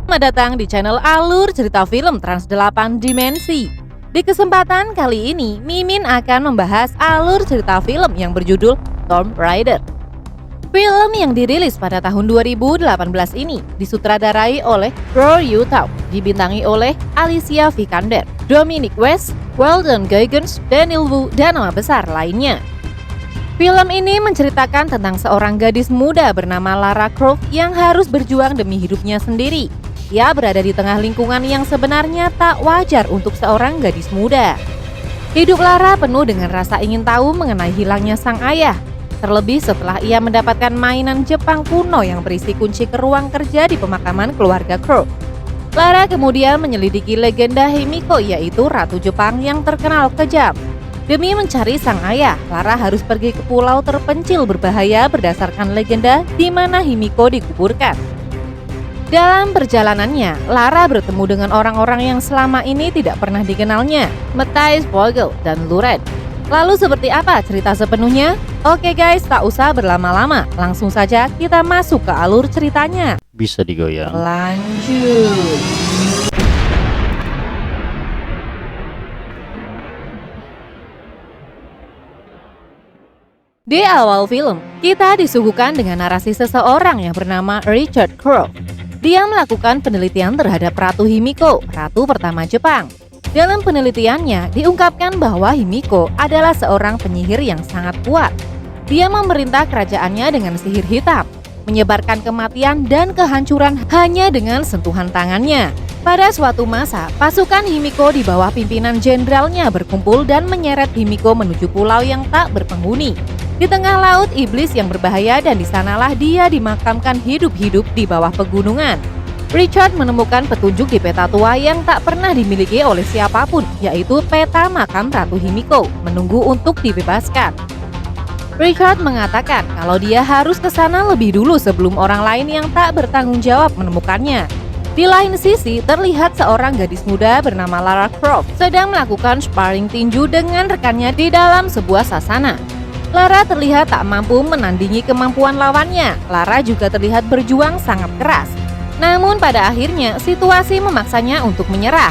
Selamat datang di channel Alur Cerita Film Trans 8 Dimensi. Di kesempatan kali ini, Mimin akan membahas alur cerita film yang berjudul Tomb Raider. Film yang dirilis pada tahun 2018 ini disutradarai oleh Roar Uthaug, dibintangi oleh Alicia Vikander, Dominic West, Weldon Goggins, Daniel Wu, dan nama besar lainnya. Film ini menceritakan tentang seorang gadis muda bernama Lara Croft yang harus berjuang demi hidupnya sendiri. Ia berada di tengah lingkungan yang sebenarnya tak wajar untuk seorang gadis muda. Hidup Lara penuh dengan rasa ingin tahu mengenai hilangnya sang ayah. Terlebih setelah ia mendapatkan mainan Jepang kuno yang berisi kunci ke ruang kerja di pemakaman keluarga Croft. Lara kemudian menyelidiki legenda Himiko, yaitu ratu Jepang yang terkenal kejam. Demi mencari sang ayah, Lara harus pergi ke pulau terpencil berbahaya berdasarkan legenda di mana Himiko dikuburkan. Dalam perjalanannya, Lara bertemu dengan orang-orang yang selama ini tidak pernah dikenalnya, Matthijs Vogel dan Loren. Lalu seperti apa cerita sepenuhnya? Oke guys, tak usah berlama-lama, langsung saja kita masuk ke alur ceritanya. Bisa digoyang. Lanjut. Di awal film, kita disuguhkan dengan narasi seseorang yang bernama Richard Croft. Dia melakukan penelitian terhadap Ratu Himiko, ratu pertama Jepang. Dalam penelitiannya, diungkapkan bahwa Himiko adalah seorang penyihir yang sangat kuat. Dia memerintah kerajaannya dengan sihir hitam, menyebarkan kematian dan kehancuran hanya dengan sentuhan tangannya. Pada suatu masa, pasukan Himiko di bawah pimpinan jenderalnya berkumpul dan menyeret Himiko menuju pulau yang tak berpenghuni. Di tengah laut iblis yang berbahaya, dan di sanalah dia dimakamkan hidup-hidup di bawah pegunungan. Richard menemukan petunjuk di peta tua yang tak pernah dimiliki oleh siapapun, yaitu peta makam Ratu Himiko, menunggu untuk dibebaskan. Richard mengatakan kalau dia harus ke sana lebih dulu sebelum orang lain yang tak bertanggung jawab menemukannya. Di lain sisi, terlihat seorang gadis muda bernama Lara Croft sedang melakukan sparring tinju dengan rekannya di dalam sebuah sasana. Lara terlihat tak mampu menandingi kemampuan lawannya. Lara juga terlihat berjuang sangat keras. Namun pada akhirnya situasi memaksanya untuk menyerah.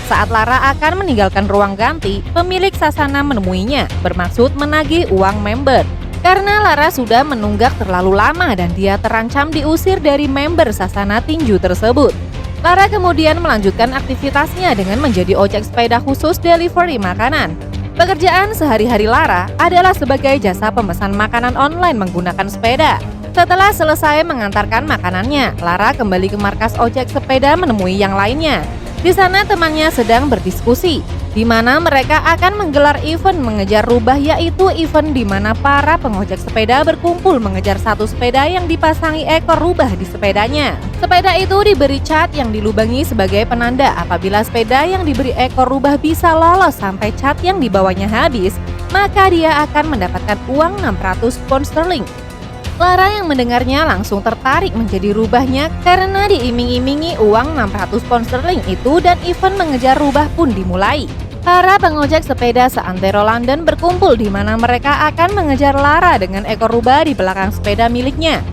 Saat Lara akan meninggalkan ruang ganti, pemilik sasana menemuinya, bermaksud menagih uang member. Karena Lara sudah menunggak terlalu lama dan dia terancam diusir dari member sasana tinju tersebut. Lara kemudian melanjutkan aktivitasnya dengan menjadi ojek sepeda khusus delivery makanan. Pekerjaan sehari-hari Lara adalah sebagai jasa pemesan makanan online menggunakan sepeda. Setelah selesai mengantarkan makanannya, Lara kembali ke markas ojek sepeda menemui yang lainnya. Di sana temannya sedang berdiskusi, di mana mereka akan menggelar event mengejar rubah, yaitu event di mana para pengojek sepeda berkumpul mengejar satu sepeda yang dipasangi ekor rubah di sepedanya. Sepeda itu diberi cat yang dilubangi sebagai penanda apabila sepeda yang diberi ekor rubah bisa lolos sampai cat yang dibawanya habis, maka dia akan mendapatkan uang 600 pound sterling. Lara yang mendengarnya langsung tertarik menjadi rubahnya karena diiming-imingi uang 600 pound sterling itu, dan event mengejar rubah pun dimulai. Para pengojek sepeda seantero London berkumpul di mana mereka akan mengejar Lara dengan ekor rubah di belakang sepeda miliknya.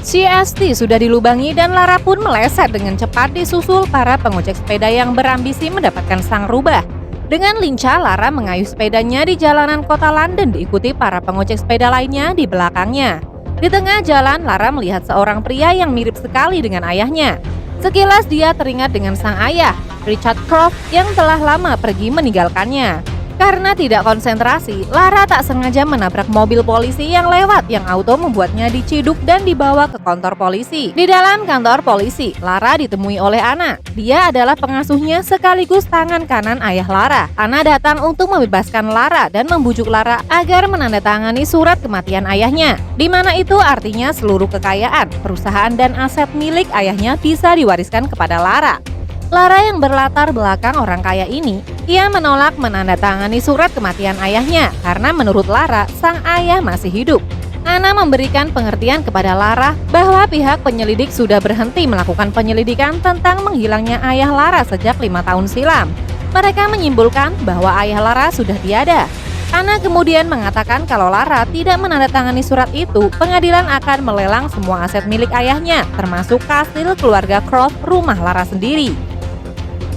CST sudah dilubangi dan Lara pun meleset dengan cepat disusul para pengojek sepeda yang berambisi mendapatkan sang rubah. Dengan lincah Lara mengayuh sepedanya di jalanan kota London diikuti para pengojek sepeda lainnya di belakangnya. Di tengah jalan, Lara melihat seorang pria yang mirip sekali dengan ayahnya. Sekilas dia teringat dengan sang ayah, Richard Croft, yang telah lama pergi meninggalkannya. Karena tidak konsentrasi, Lara tak sengaja menabrak mobil polisi yang lewat, yang auto membuatnya diciduk dan dibawa ke kantor polisi. Di dalam kantor polisi, Lara ditemui oleh Anna. Dia adalah pengasuhnya sekaligus tangan kanan ayah Lara. Anna datang untuk membebaskan Lara dan membujuk Lara agar menandatangani surat kematian ayahnya, di mana itu artinya seluruh kekayaan, perusahaan dan aset milik ayahnya bisa diwariskan kepada Lara. Lara yang berlatar belakang orang kaya ini, ia menolak menandatangani surat kematian ayahnya karena menurut Lara, sang ayah masih hidup. Anna memberikan pengertian kepada Lara bahwa pihak penyelidik sudah berhenti melakukan penyelidikan tentang menghilangnya ayah Lara sejak 5 tahun silam. Mereka menyimpulkan bahwa ayah Lara sudah tiada. Anna kemudian mengatakan kalau Lara tidak menandatangani surat itu, pengadilan akan melelang semua aset milik ayahnya, termasuk kastil keluarga Croft, rumah Lara sendiri.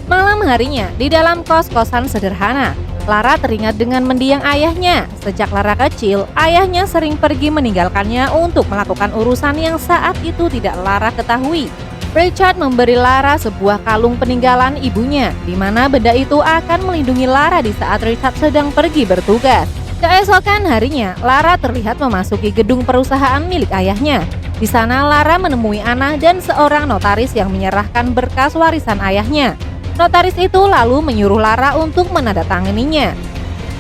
Malam harinya, di dalam kos-kosan sederhana, Lara teringat dengan mendiang ayahnya. Sejak Lara kecil, ayahnya sering pergi meninggalkannya untuk melakukan urusan yang saat itu tidak Lara ketahui. Richard memberi Lara sebuah kalung peninggalan ibunya, di mana benda itu akan melindungi Lara di saat Richard sedang pergi bertugas. Keesokan harinya, Lara terlihat memasuki gedung perusahaan milik ayahnya. Di sana Lara menemui Anna dan seorang notaris yang menyerahkan berkas warisan ayahnya. Notaris itu lalu menyuruh Lara untuk menandatanganinya.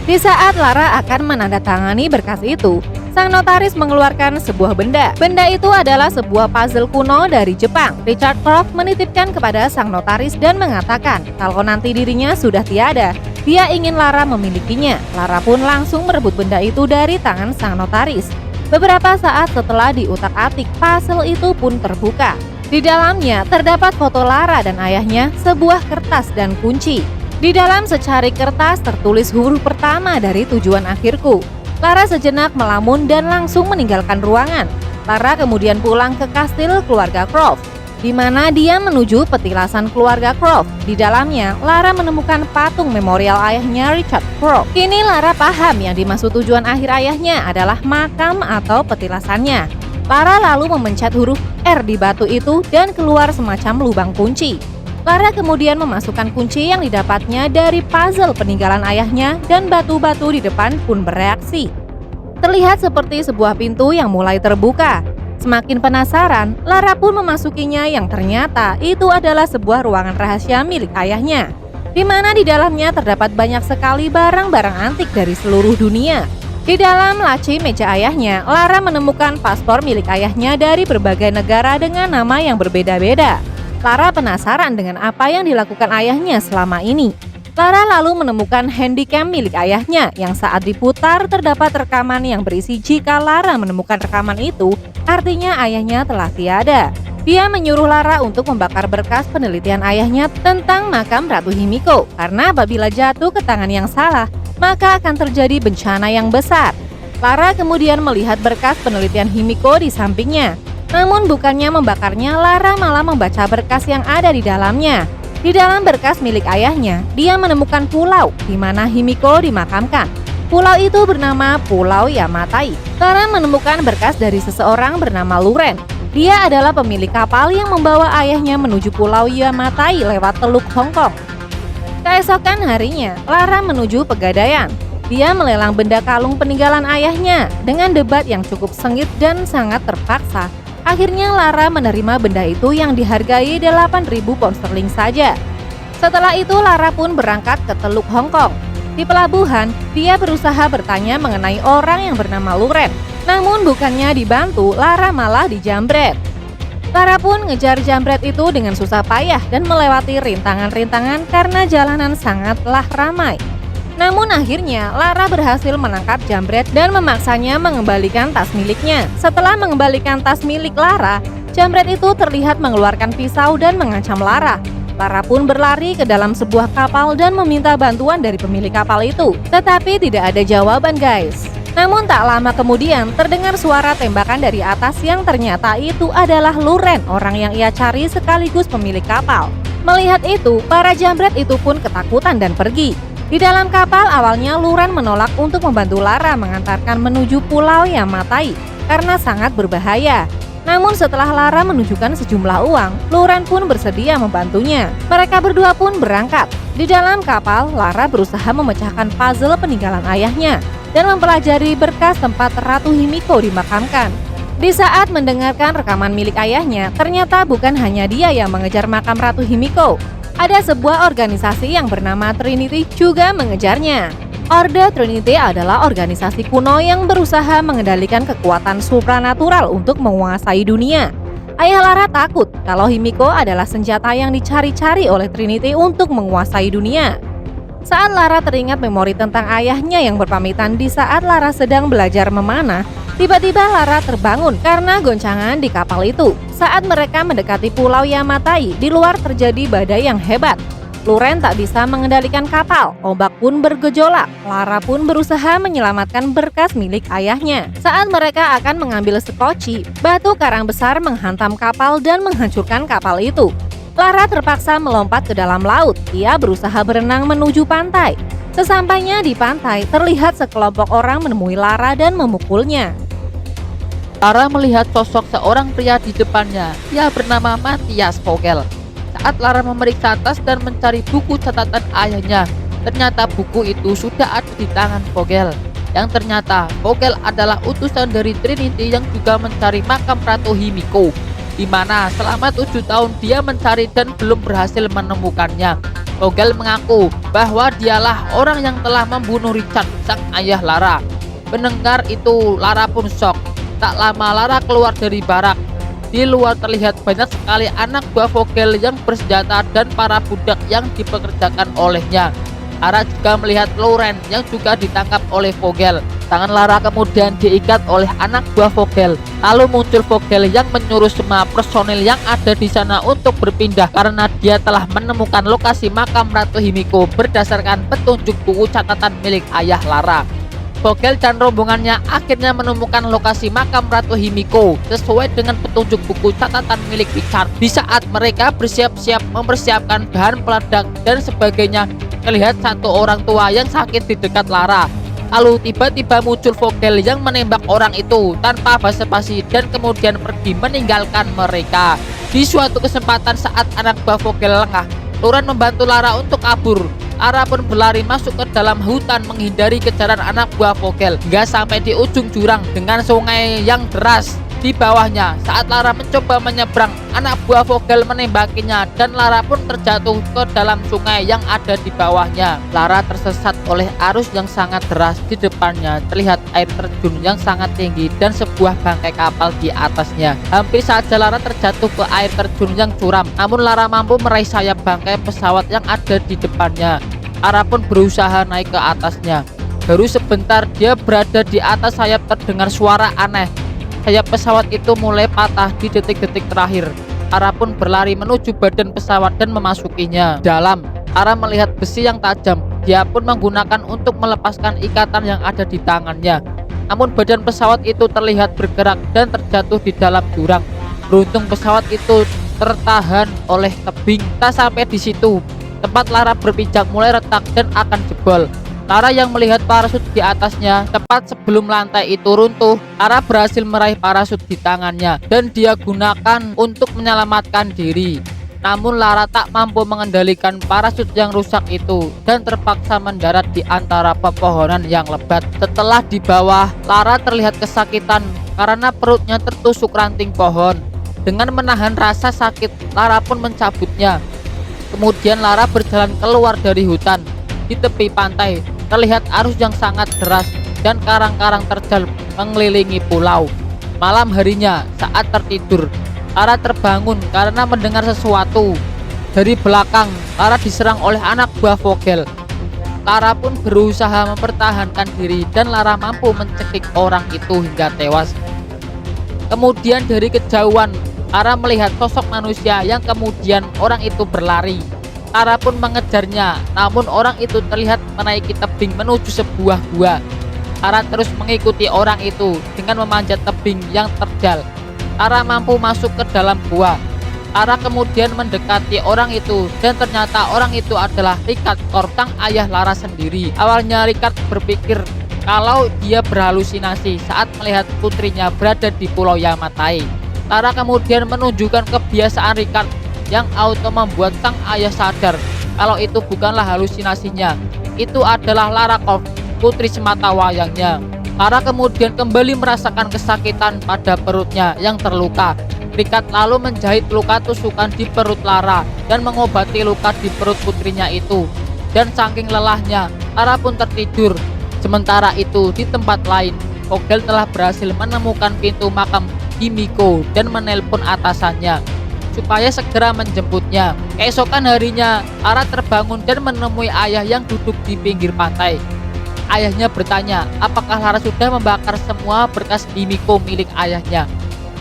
Di saat Lara akan menandatangani berkas itu, sang notaris mengeluarkan sebuah benda. Benda itu adalah sebuah puzzle kuno dari Jepang. Richard Croft menitipkan kepada sang notaris dan mengatakan kalau nanti dirinya sudah tiada, dia ingin Lara memilikinya. Lara pun langsung merebut benda itu dari tangan sang notaris. Beberapa saat setelah diutak-atik, puzzle itu pun terbuka. Di dalamnya terdapat foto Lara dan ayahnya, sebuah kertas dan kunci. Di dalam secari kertas tertulis huruf pertama dari tujuan akhirku. Lara sejenak melamun dan langsung meninggalkan ruangan. Lara kemudian pulang ke kastil keluarga Croft, di mana dia menuju petilasan keluarga Croft. Di dalamnya, Lara menemukan patung memorial ayahnya Richard Croft. Kini Lara paham yang dimaksud tujuan akhir ayahnya adalah makam atau petilasannya. Lara lalu memencet huruf R di batu itu dan keluar semacam lubang kunci. Lara kemudian memasukkan kunci yang didapatnya dari puzzle peninggalan ayahnya dan batu-batu di depan pun bereaksi. Terlihat seperti sebuah pintu yang mulai terbuka. Semakin penasaran, Lara pun memasukinya yang ternyata itu adalah sebuah ruangan rahasia milik ayahnya, di mana di dalamnya terdapat banyak sekali barang-barang antik dari seluruh dunia. Di dalam laci meja ayahnya, Lara menemukan paspor milik ayahnya dari berbagai negara dengan nama yang berbeda-beda. Lara penasaran dengan apa yang dilakukan ayahnya selama ini. Lara lalu menemukan handycam milik ayahnya yang saat diputar terdapat rekaman yang berisi jika Lara menemukan rekaman itu, artinya ayahnya telah tiada. Dia menyuruh Lara untuk membakar berkas penelitian ayahnya tentang makam Ratu Himiko, karena apabila jatuh ke tangan yang salah, maka akan terjadi bencana yang besar. Lara kemudian melihat berkas penelitian Himiko di sampingnya. Namun bukannya membakarnya, Lara malah membaca berkas yang ada di dalamnya. Di dalam berkas milik ayahnya, dia menemukan pulau di mana Himiko dimakamkan. Pulau itu bernama Pulau Yamatai. Lara menemukan berkas dari seseorang bernama Luren. Dia adalah pemilik kapal yang membawa ayahnya menuju Pulau Yamatai lewat Teluk Hong Kong. Keesokan harinya, Lara menuju Pegadaian. Dia melelang benda kalung peninggalan ayahnya dengan debat yang cukup sengit dan sangat terpaksa. Akhirnya Lara menerima benda itu yang dihargai 8.000 pound sterling saja. Setelah itu Lara pun berangkat ke Teluk Hong Kong. Di pelabuhan, dia berusaha bertanya mengenai orang yang bernama Luren. Namun bukannya dibantu, Lara malah dijambret. Lara pun ngejar jambret itu dengan susah payah dan melewati rintangan-rintangan karena jalanan sangatlah ramai. Namun akhirnya Lara berhasil menangkap jambret dan memaksanya mengembalikan tas miliknya. Setelah mengembalikan tas milik Lara, jambret itu terlihat mengeluarkan pisau dan mengancam Lara. Lara pun berlari ke dalam sebuah kapal dan meminta bantuan dari pemilik kapal itu. Tetapi tidak ada jawaban, guys. Namun tak lama kemudian terdengar suara tembakan dari atas yang ternyata itu adalah Luren, orang yang ia cari sekaligus pemilik kapal. Melihat itu, para jambret itu pun ketakutan dan pergi. Di dalam kapal awalnya Luren menolak untuk membantu Lara mengantarkan menuju Pulau Yamatai karena sangat berbahaya. Namun setelah Lara menunjukkan sejumlah uang, Luren pun bersedia membantunya. Mereka berdua pun berangkat. Di dalam kapal, Lara berusaha memecahkan puzzle peninggalan ayahnya dan mempelajari berkas tempat Ratu Himiko dimakamkan. Di saat mendengarkan rekaman milik ayahnya, ternyata bukan hanya dia yang mengejar makam Ratu Himiko. Ada sebuah organisasi yang bernama Trinity juga mengejarnya. Orde Trinity adalah organisasi kuno yang berusaha mengendalikan kekuatan supranatural untuk menguasai dunia. Ayah Lara takut kalau Himiko adalah senjata yang dicari-cari oleh Trinity untuk menguasai dunia. Saat Lara teringat memori tentang ayahnya yang berpamitan di saat Lara sedang belajar memanah, tiba-tiba Lara terbangun karena goncangan di kapal itu. Saat mereka mendekati Pulau Yamatai, di luar terjadi badai yang hebat. Luren tak bisa mengendalikan kapal, ombak pun bergejolak. Lara pun berusaha menyelamatkan berkas milik ayahnya. Saat mereka akan mengambil sekoci, batu karang besar menghantam kapal dan menghancurkan kapal itu. Lara terpaksa melompat ke dalam laut. Ia berusaha berenang menuju pantai. Sesampainya di pantai, terlihat sekelompok orang menemui Lara dan memukulnya. Lara melihat sosok seorang pria di depannya. Ia bernama Matthias Vogel. Saat Lara memeriksa tas dan mencari buku catatan ayahnya, ternyata buku itu sudah ada di tangan Vogel. Yang ternyata Vogel adalah utusan dari Trinity yang juga mencari makam Ratu Himiko, di mana selama 7 tahun dia mencari dan belum berhasil menemukannya. Vogel mengaku bahwa dialah orang yang telah membunuh Richard, sang ayah Lara. Mendengar itu, Lara pun shock. Tak lama Lara keluar dari barak. Di luar terlihat banyak sekali anak buah Vogel yang bersenjata dan para budak yang dipekerjakan olehnya. Lara juga melihat Loren yang juga ditangkap oleh Vogel. Tangan Lara kemudian diikat oleh anak buah Vogel. Lalu muncul Vogel yang menyuruh semua personil yang ada di sana untuk berpindah karena dia telah menemukan lokasi makam Ratu Himiko berdasarkan petunjuk buku catatan milik ayah Lara. Vogel dan rombongannya akhirnya menemukan lokasi makam Ratu Himiko sesuai dengan petunjuk buku catatan milik Richard. Di saat mereka bersiap-siap mempersiapkan bahan peledak dan sebagainya, terlihat satu orang tua yang sakit di dekat Lara. Lalu tiba-tiba muncul Vogel yang menembak orang itu tanpa basa-basi dan kemudian pergi meninggalkan mereka. Di suatu kesempatan saat anak buah Vogel lengah, Loren membantu Lara untuk kabur. Lara pun berlari masuk ke dalam hutan menghindari kejaran anak buah Vogel hingga sampai di ujung jurang dengan sungai yang deras di bawahnya. Saat Lara mencoba menyeberang, anak buah Vogel menembakinya dan Lara pun terjatuh ke dalam sungai yang ada di bawahnya. Lara tersesat oleh arus yang sangat deras. Di depannya terlihat air terjun yang sangat tinggi dan sebuah bangkai kapal di atasnya. Hampir saja Lara terjatuh ke air terjun yang curam, namun Lara mampu meraih sayap bangkai pesawat yang ada di depannya. Lara pun berusaha naik ke atasnya. Baru sebentar dia berada di atas sayap, terdengar suara aneh. Sayap pesawat itu mulai patah di detik-detik terakhir. Lara pun berlari menuju badan pesawat dan memasukinya. Dalam, Lara melihat besi yang tajam. Dia pun menggunakan untuk melepaskan ikatan yang ada di tangannya. Namun badan pesawat itu terlihat bergerak dan terjatuh di dalam jurang. Beruntung pesawat itu tertahan oleh tebing. Tak sampai di situ, tempat Lara berpijak mulai retak dan akan jebol. Lara yang melihat parasut di atasnya tepat sebelum lantai itu runtuh. Lara berhasil meraih parasut di tangannya dan dia gunakan untuk menyelamatkan diri. Namun Lara tak mampu mengendalikan parasut yang rusak itu dan terpaksa mendarat di antara pepohonan yang lebat. Setelah di bawah, Lara terlihat kesakitan karena perutnya tertusuk ranting pohon. Dengan menahan rasa sakit, Lara pun mencabutnya. Kemudian Lara berjalan keluar dari hutan. Di tepi pantai terlihat arus yang sangat deras dan karang-karang terjal mengelilingi pulau. Malam harinya saat tertidur, Lara terbangun karena mendengar sesuatu. Dari belakang, Lara diserang oleh anak buah Vogel. Lara pun berusaha mempertahankan diri dan Lara mampu mencekik orang itu hingga tewas. Kemudian dari kejauhan, Lara melihat sosok manusia yang kemudian orang itu berlari. Lara pun mengejarnya, namun orang itu terlihat menaiki tebing menuju sebuah gua. Lara terus mengikuti orang itu dengan memanjat tebing yang terjal. Lara mampu masuk ke dalam gua. Lara kemudian mendekati orang itu dan ternyata orang itu adalah Richard Corp, sang ayah Lara sendiri. Awalnya Richard berpikir kalau dia berhalusinasi saat melihat putrinya berada di Pulau Yamatai. Lara kemudian menunjukkan kebiasaan Richard yang auto membuat sang ayah sadar kalau itu bukanlah halusinasinya. Itu adalah Lara Croft, putri semata wayangnya. Lara kemudian kembali merasakan kesakitan pada perutnya yang terluka. Richard lalu menjahit luka tusukan di perut Lara dan mengobati luka di perut putrinya itu. Dan saking lelahnya, Lara pun tertidur. Sementara itu di tempat lain, Vogel telah berhasil menemukan pintu makam Himiko dan menelpon atasannya supaya segera menjemputnya. Keesokan harinya, Lara terbangun dan menemui ayah yang duduk di pinggir pantai. Ayahnya bertanya, apakah Lara sudah membakar semua berkas Himiko milik ayahnya.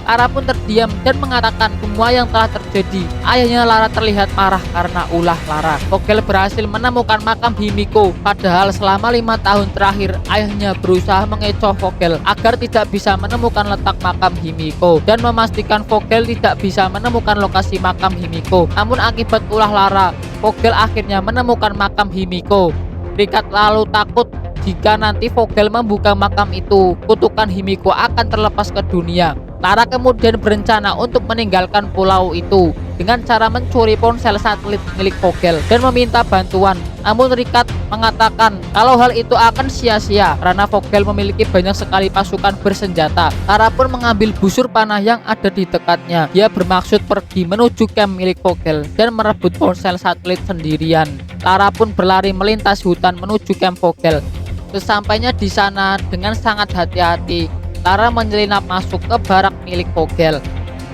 Lara pun terdiam dan mengatakan semua yang telah terjadi. Ayahnya Lara terlihat marah karena ulah Lara. Vogel berhasil menemukan makam Himiko, padahal selama 5 tahun terakhir ayahnya berusaha mengecoh Vogel agar tidak bisa menemukan letak makam Himiko dan memastikan Vogel tidak bisa menemukan lokasi makam Himiko. Namun akibat ulah Lara, Vogel akhirnya menemukan makam Himiko. Ricard lalu takut jika nanti Vogel membuka makam itu, kutukan Himiko akan terlepas ke dunia. Lara kemudian berencana untuk meninggalkan pulau itu dengan cara mencuri ponsel satelit milik Vogel dan meminta bantuan. Namun Ricard mengatakan kalau hal itu akan sia-sia karena Vogel memiliki banyak sekali pasukan bersenjata. Lara pun mengambil busur panah yang ada di dekatnya. Dia bermaksud pergi menuju camp milik Vogel dan merebut ponsel satelit sendirian. Lara pun berlari melintasi hutan menuju camp Vogel. Sesampainya di sana dengan sangat hati-hati, Lara menyelinap masuk ke barak milik Vogel.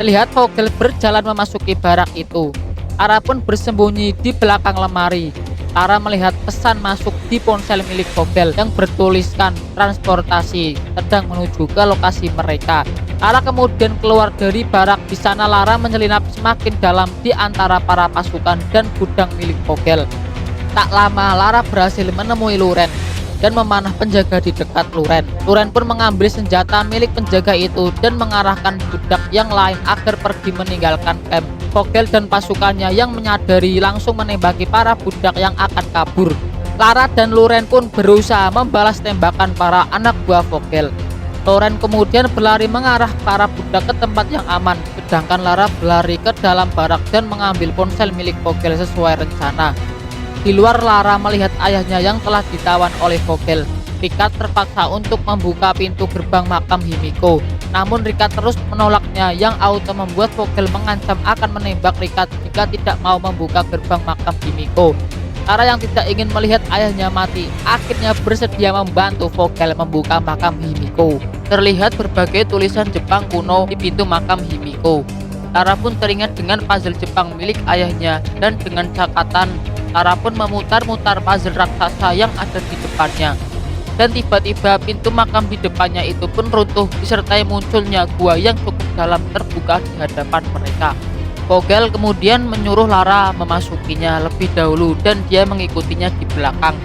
Terlihat Vogel berjalan memasuki barak itu. Lara pun bersembunyi di belakang lemari. Lara melihat pesan masuk di ponsel milik Vogel yang bertuliskan transportasi sedang menuju ke lokasi mereka. Lara kemudian keluar dari barak. Di sana Lara menyelinap semakin dalam di antara para pasukan dan gudang milik Vogel. Tak lama Lara berhasil menemui Luren dan memanah penjaga di dekat Luren. Luren pun mengambil senjata milik penjaga itu dan mengarahkan budak yang lain agar pergi meninggalkan camp. Vogel dan pasukannya yang menyadari langsung menembaki para budak yang akan kabur. Lara dan Luren pun berusaha membalas tembakan para anak buah Vogel. Luren kemudian berlari mengarah para budak ke tempat yang aman, sedangkan Lara berlari ke dalam barak dan mengambil ponsel milik Vogel sesuai rencana. Di luar, Lara melihat ayahnya yang telah ditawan oleh Vogel. Ricard terpaksa untuk membuka pintu gerbang makam Himiko. Namun Ricard terus menolaknya yang auto membuat Vogel mengancam akan menembak Ricard jika tidak mau membuka gerbang makam Himiko. Lara yang tidak ingin melihat ayahnya mati akhirnya bersedia membantu Vogel membuka makam Himiko. Terlihat berbagai tulisan Jepang kuno di pintu makam Himiko. Lara pun teringat dengan puzzle Jepang milik ayahnya dan dengan catatan Lara pun memutar-mutar puzzle raksasa yang ada di depannya. Dan tiba-tiba pintu makam di depannya itu pun runtuh disertai munculnya gua yang cukup dalam terbuka di hadapan mereka. Vogel kemudian menyuruh Lara memasukinya lebih dahulu dan dia mengikutinya di belakang.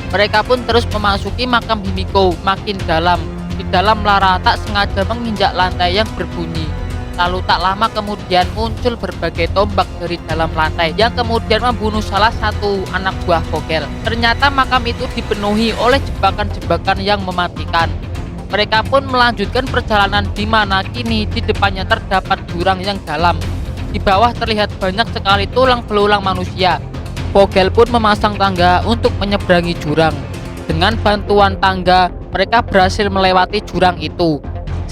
Mereka pun terus memasuki makam Himiko makin dalam. Di dalam Lara tak sengaja menginjak lantai yang berbunyi. Lalu tak lama kemudian muncul berbagai tombak dari dalam lantai yang kemudian membunuh salah satu anak buah Vogel. Ternyata makam itu dipenuhi oleh jebakan-jebakan yang mematikan. Mereka pun melanjutkan perjalanan di mana kini di depannya terdapat jurang yang dalam. Di bawah terlihat banyak sekali tulang belulang manusia. Vogel pun memasang tangga untuk menyeberangi jurang. Dengan bantuan tangga, mereka berhasil melewati jurang itu.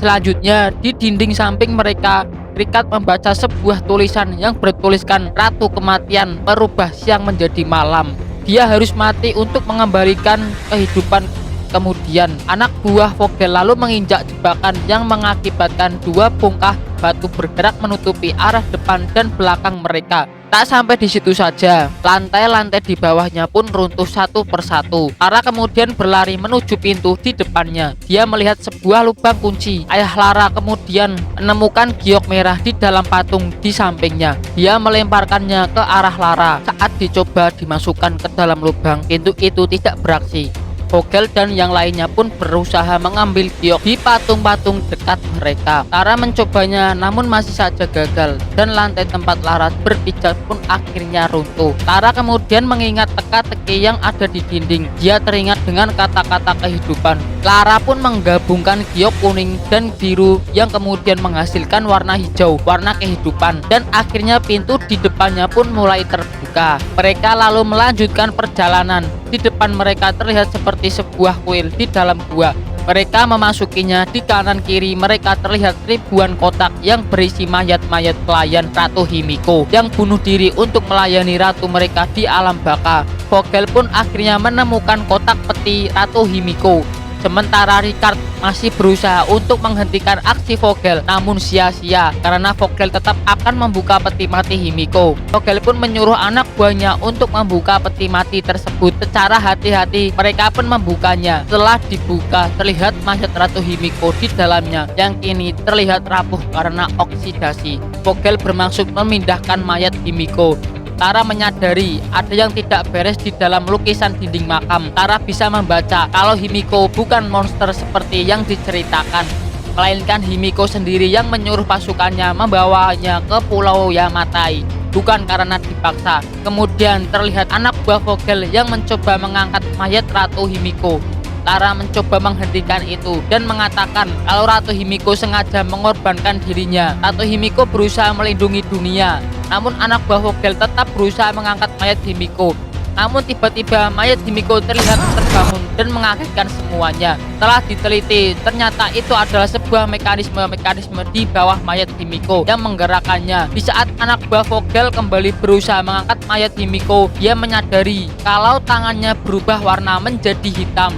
Selanjutnya, di dinding samping mereka, Ricard membaca sebuah tulisan yang bertuliskan Ratu Kematian merubah siang menjadi malam. Dia harus mati untuk mengembalikan kehidupan. Kemudian, anak buah Vogel lalu menginjak jebakan yang mengakibatkan dua bongkah batu bergerak menutupi arah depan dan belakang mereka. Tak sampai di situ saja, lantai-lantai di bawahnya pun runtuh satu persatu. Lara kemudian berlari menuju pintu di depannya. Dia melihat sebuah lubang kunci. Ayah Lara kemudian menemukan giok merah di dalam patung di sampingnya. Dia melemparkannya ke arah Lara. Saat dicoba dimasukkan ke dalam lubang, pintu itu tidak beraksi. Vogel dan yang lainnya pun berusaha mengambil giok di patung-patung dekat mereka. Lara mencobanya namun masih saja gagal dan lantai tempat Lara berpijak pun akhirnya runtuh. Lara kemudian mengingat teka-teki yang ada di dinding. Dia teringat dengan kata-kata kehidupan. Lara pun menggabungkan giok kuning dan biru yang kemudian menghasilkan warna hijau, warna kehidupan, dan akhirnya pintu di depannya pun mulai terbuka. Mereka lalu melanjutkan perjalanan. Di depan mereka terlihat seperti sebuah kuil di dalam gua. Mereka memasukinya. Di kanan kiri mereka terlihat ribuan kotak yang berisi mayat-mayat pelayan Ratu Himiko yang bunuh diri untuk melayani ratu mereka di alam baka. Vogel pun akhirnya menemukan kotak peti Ratu Himiko. Sementara Ricard masih berusaha untuk menghentikan aksi Vogel, namun sia-sia karena Vogel tetap akan membuka peti mati Himiko. Vogel pun menyuruh anak buahnya untuk membuka peti mati tersebut. Secara hati-hati mereka pun membukanya. Setelah dibuka, terlihat mayat Ratu Himiko di dalamnya yang kini terlihat rapuh karena oksidasi. Vogel bermaksud memindahkan mayat Himiko. Tara menyadari ada yang tidak beres di dalam lukisan dinding makam. Tara bisa membaca kalau Himiko bukan monster seperti yang diceritakan, melainkan Himiko sendiri yang menyuruh pasukannya membawanya ke Pulau Yamatai, bukan karena dipaksa. Kemudian terlihat anak buah Vogel yang mencoba mengangkat mayat Ratu Himiko. Tara mencoba menghentikan itu dan mengatakan kalau Ratu Himiko sengaja mengorbankan dirinya. Ratu Himiko berusaha melindungi dunia, namun anak buah Vogel tetap berusaha mengangkat mayat Himiko. Namun tiba-tiba mayat Himiko terlihat terbangun dan mengagetkan semuanya. Setelah diteliti, ternyata itu adalah sebuah mekanisme di bawah mayat Himiko yang menggerakkannya. Di saat anak buah Vogel kembali berusaha mengangkat mayat Himiko, dia menyadari kalau tangannya berubah warna menjadi hitam.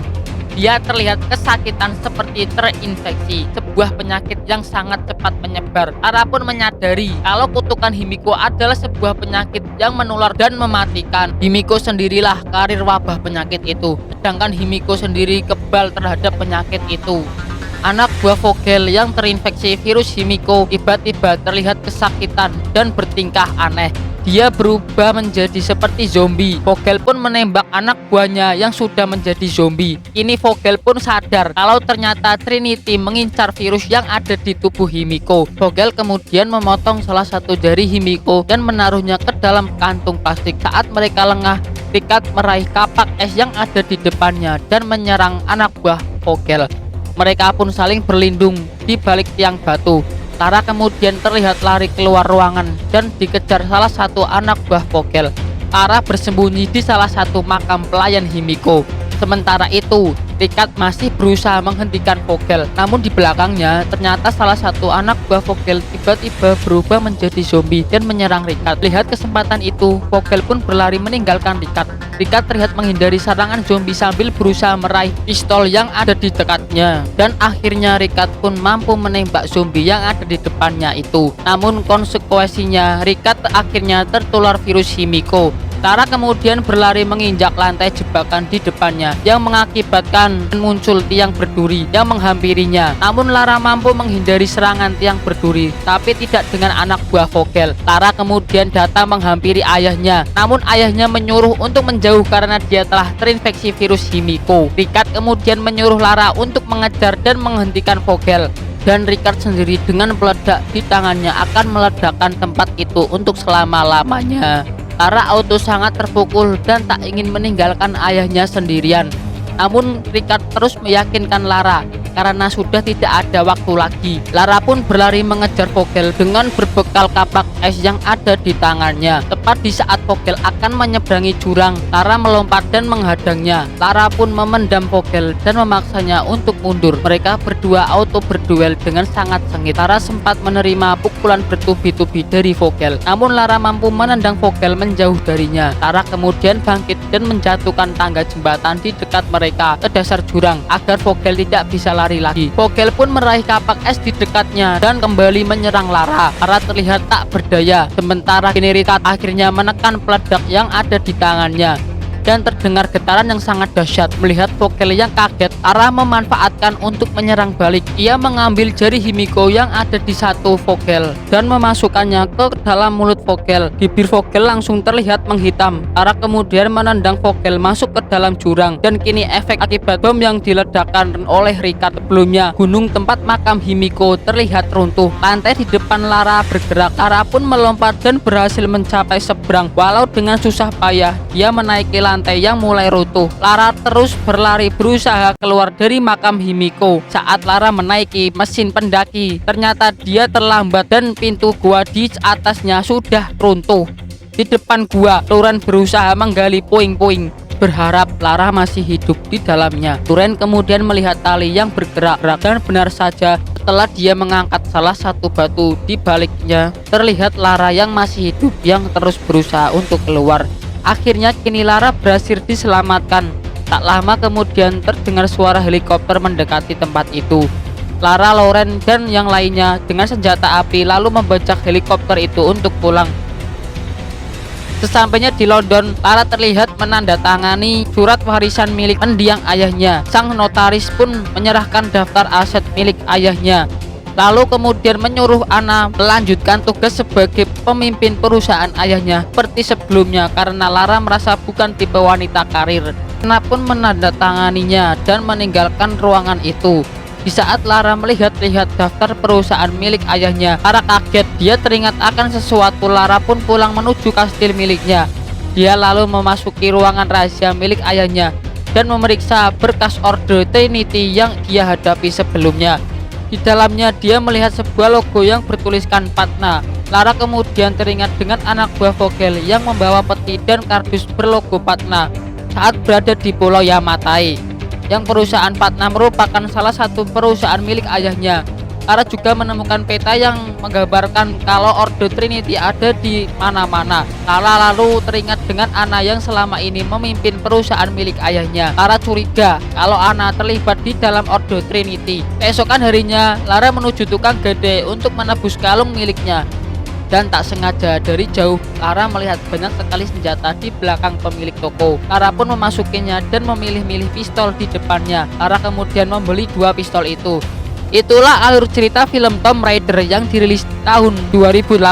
Dia terlihat kesakitan seperti terinfeksi, sebuah penyakit yang sangat cepat menyebar. Tara pun menyadari kalau kutukan Himiko adalah sebuah penyakit yang menular dan mematikan. Himiko sendirilah karir wabah penyakit itu, sedangkan Himiko sendiri kebal terhadap penyakit itu. Anak buah Vogel yang terinfeksi virus Himiko tiba-tiba terlihat kesakitan dan bertingkah aneh. Dia berubah menjadi seperti zombie. Vogel pun menembak anak buahnya yang sudah menjadi zombie. Kini Vogel pun sadar kalau ternyata Trinity mengincar virus yang ada di tubuh Himiko. Vogel kemudian memotong salah satu jari Himiko dan menaruhnya ke dalam kantung plastik. Saat mereka lengah, Ricard meraih kapak es yang ada di depannya dan menyerang anak buah Vogel. Mereka pun saling berlindung di balik tiang batu. Tara kemudian terlihat lari keluar ruangan dan dikejar salah satu anak buah Vogel. Tara bersembunyi di salah satu makam pelayan Himiko. Sementara itu, Ricard masih berusaha menghentikan Vogel. Namun di belakangnya, ternyata salah satu anak buah Vogel tiba-tiba berubah menjadi zombie dan menyerang Ricard. Lihat kesempatan itu, Vogel pun berlari meninggalkan Ricard. Ricard terlihat menghindari serangan zombie sambil berusaha meraih pistol yang ada di dekatnya. Dan akhirnya Ricard pun mampu menembak zombie yang ada di depannya itu. Namun konsekuensinya, Ricard akhirnya tertular virus Himiko. Tara kemudian berlari menginjak lantai jebakan di depannya yang mengakibatkan muncul tiang berduri yang menghampirinya. Namun Lara mampu menghindari serangan tiang berduri, tapi tidak dengan anak buah Vogel. Tara kemudian datang menghampiri ayahnya, namun ayahnya menyuruh untuk menjauh karena dia telah terinfeksi virus Himiko. Ricard kemudian menyuruh Lara untuk mengejar dan menghentikan Vogel. Dan Ricard sendiri dengan peledak di tangannya akan meledakkan tempat itu untuk selama-lamanya. Tara auto sangat terpukul dan tak ingin meninggalkan ayahnya sendirian. Namun Ricard terus meyakinkan Lara karena sudah tidak ada waktu lagi. Lara pun berlari mengejar Vogel dengan berbekal kapak es yang ada di tangannya. Tepat di saat Vogel akan menyeberangi jurang, Lara melompat dan menghadangnya. Lara pun memendam Vogel dan memaksanya untuk mundur. Mereka berdua auto berduel dengan sangat sengit. Lara sempat menerima pukulan bertubi-tubi dari Vogel, namun Lara mampu menendang Vogel menjauh darinya. Lara kemudian bangkit dan menjatuhkan tangga jembatan di dekat mereka ke dasar jurang agar Vogel tidak bisa lari lagi. Vogel pun meraih kapak es di dekatnya dan kembali menyerang Lara. Lara terlihat tak berdaya. Sementara kini Ricard akhirnya menekan peledak yang ada di tangannya. Dan terdengar getaran yang sangat dahsyat. Melihat Vogel yang kaget, Lara memanfaatkan untuk menyerang balik. Ia mengambil jari Himiko yang ada di satu Vogel dan memasukkannya ke dalam mulut Vogel. Bibir Vogel langsung terlihat menghitam. Lara kemudian menendang Vogel masuk ke dalam jurang. Dan kini efek akibat bom yang diledakkan oleh Ricard sebelumnya, gunung tempat makam Himiko terlihat runtuh. Lantai di depan Lara bergerak. Lara pun melompat dan berhasil mencapai seberang. Walau dengan susah payah, dia menaiki lantai yang mulai runtuh. Lara terus berlari berusaha keluar dari makam Himiko. Saat Lara menaiki mesin pendaki, ternyata dia terlambat dan pintu gua di atasnya sudah runtuh. Di depan gua, Loren berusaha menggali puing-puing, berharap Lara masih hidup di dalamnya. Loren kemudian melihat tali yang bergerak-gerak dan benar saja setelah dia mengangkat salah satu batu di baliknya, terlihat Lara yang masih hidup yang terus berusaha untuk keluar. Akhirnya kini Lara berhasil diselamatkan. Tak lama kemudian terdengar suara helikopter mendekati tempat itu. Lara, Lauren, dan yang lainnya dengan senjata api lalu membajak helikopter itu untuk pulang. Sesampainya di London, Lara terlihat menandatangani surat warisan milik mendiang ayahnya. Sang notaris pun menyerahkan daftar aset milik ayahnya. Lalu kemudian menyuruh Anna melanjutkan tugas sebagai pemimpin perusahaan ayahnya seperti sebelumnya karena Lara merasa bukan tipe wanita karir. Anna pun menandatanganinya dan meninggalkan ruangan itu. Di saat Lara melihat-lihat daftar perusahaan milik ayahnya, Lara kaget. Dia teringat akan sesuatu. Lara pun pulang menuju kastil miliknya. Dia lalu memasuki ruangan rahasia milik ayahnya dan memeriksa berkas Ordo Trinity yang dia hadapi sebelumnya. Di dalamnya dia melihat sebuah logo yang bertuliskan Patna. Lara kemudian teringat dengan anak buah Vogel yang membawa peti dan kardus berlogo Patna saat berada di Pulau Yamatai. Yang perusahaan Patna merupakan salah satu perusahaan milik ayahnya. Lara juga menemukan peta yang menggambarkan kalau Ordo Trinity ada di mana-mana. Lara lalu teringat dengan Anna yang selama ini memimpin perusahaan milik ayahnya. Lara curiga kalau Anna terlibat di dalam Ordo Trinity. Keesokan harinya, Lara menuju tukang gede untuk menebus kalung miliknya. Dan tak sengaja dari jauh, Lara melihat banyak sekali senjata di belakang pemilik toko. Lara pun memasukinya dan memilih-milih pistol di depannya. Lara kemudian membeli 2 pistol itu. Itulah alur cerita film Tomb Raider yang dirilis tahun 2018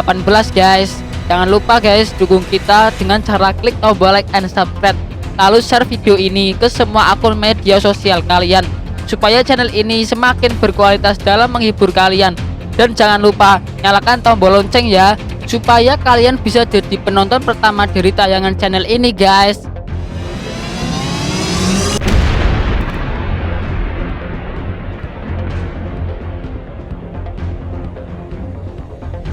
guys. Jangan lupa guys, dukung kita dengan cara klik tombol like and subscribe. Lalu share video ini ke semua akun media sosial kalian supaya channel ini semakin berkualitas dalam menghibur kalian. Dan jangan lupa nyalakan tombol lonceng ya, supaya kalian bisa jadi penonton pertama dari tayangan channel ini guys.